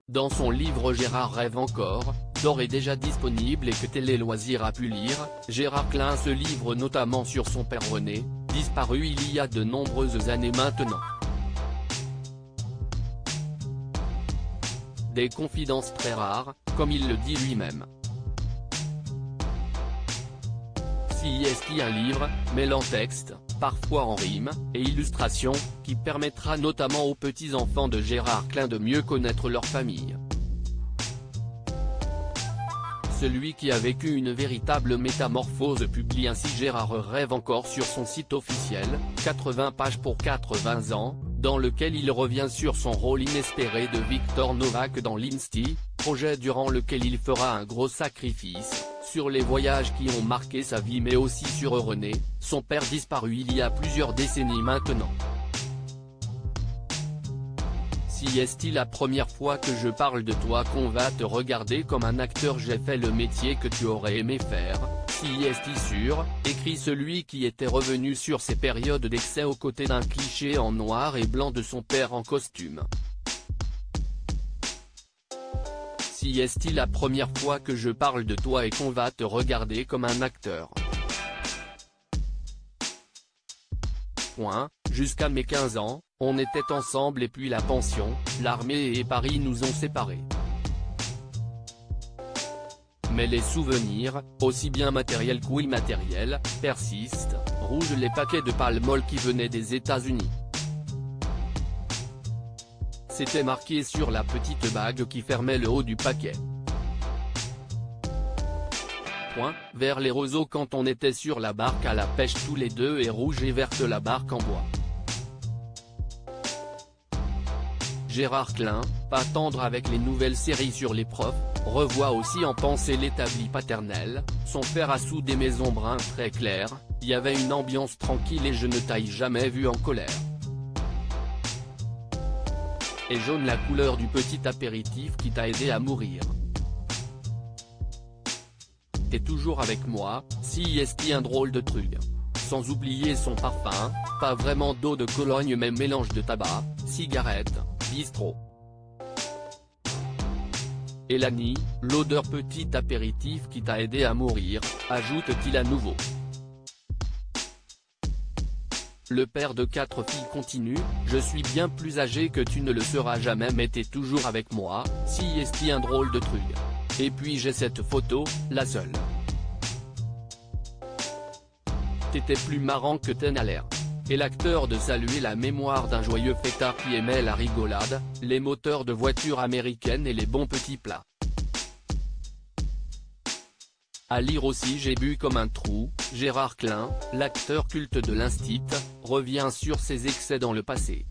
dans son livre Gérard rêve encore, d'ores et déjà disponible et que Télé Loisirs a pu lire, Gérard Klein se livre notamment sur son père René, disparu il y a de nombreuses années maintenant. Des confidences très rares, comme il le dit lui-même. Si est-il un livre, mêlant texte, parfois en rime, et illustration, qui permettra notamment aux petits-enfants de Gérard Klein de mieux connaître leur famille. Celui qui a vécu une véritable métamorphose publie ainsi Gérard rêve encore sur son site officiel, 80 pages pour 80 ans, dans lequel il revient sur son rôle inespéré de Victor Novak dans l'Insti, projet durant lequel il fera un gros sacrifice, sur les voyages qui ont marqué sa vie mais aussi sur René, son père disparu il y a plusieurs décennies maintenant. Si est-il la première fois que je parle de toi qu'on va te regarder comme un acteur, j'ai fait le métier que tu aurais aimé faire, si est-il sûr, écrit celui qui était revenu sur ses périodes d'excès aux côtés d'un cliché en noir et blanc de son père en costume. Si est-il la première fois que je parle de toi et qu'on va te regarder comme un acteur. Jusqu'à mes 15 ans, on était ensemble et puis la pension, l'armée et Paris nous ont séparés. Mais les souvenirs, aussi bien matériels qu'immatériels, persistent, rouge les paquets de Palmol qui venaient des États-Unis. C'était marqué sur la petite bague qui fermait le haut du paquet. Vers les roseaux quand on était sur la barque à la pêche tous les deux et rouge et verte la barque en bois. Gérard Klein, pas tendre avec les nouvelles séries sur les profs, revoit aussi en pensée l'établi paternel, son père a sous des maisons bruns très clairs, y avait une ambiance tranquille et je ne t'ai jamais vu en colère. Et jaune la couleur du petit apéritif qui t'a aidé à mourir. T'es toujours avec moi, si est-il un drôle de truc. Sans oublier son parfum, pas vraiment d'eau de Cologne mais mélange de tabac, cigarette, bistrot. Et Lani, l'odeur petit apéritif qui t'a aidé à mourir, ajoute-t-il à nouveau. Le père de 4 filles continue, je suis bien plus âgé que tu ne le seras jamais mais t'es toujours avec moi, si est-il un drôle de truc. Et puis j'ai cette photo, la seule. T'étais plus marrant que t'en as l'air. Et l'acteur de saluer la mémoire d'un joyeux fêtard qui aimait la rigolade, les moteurs de voitures américaines et les bons petits plats. À lire aussi J'ai bu comme un trou, Gérard Klein, l'acteur culte de l'Instit, revient sur ses excès dans le passé.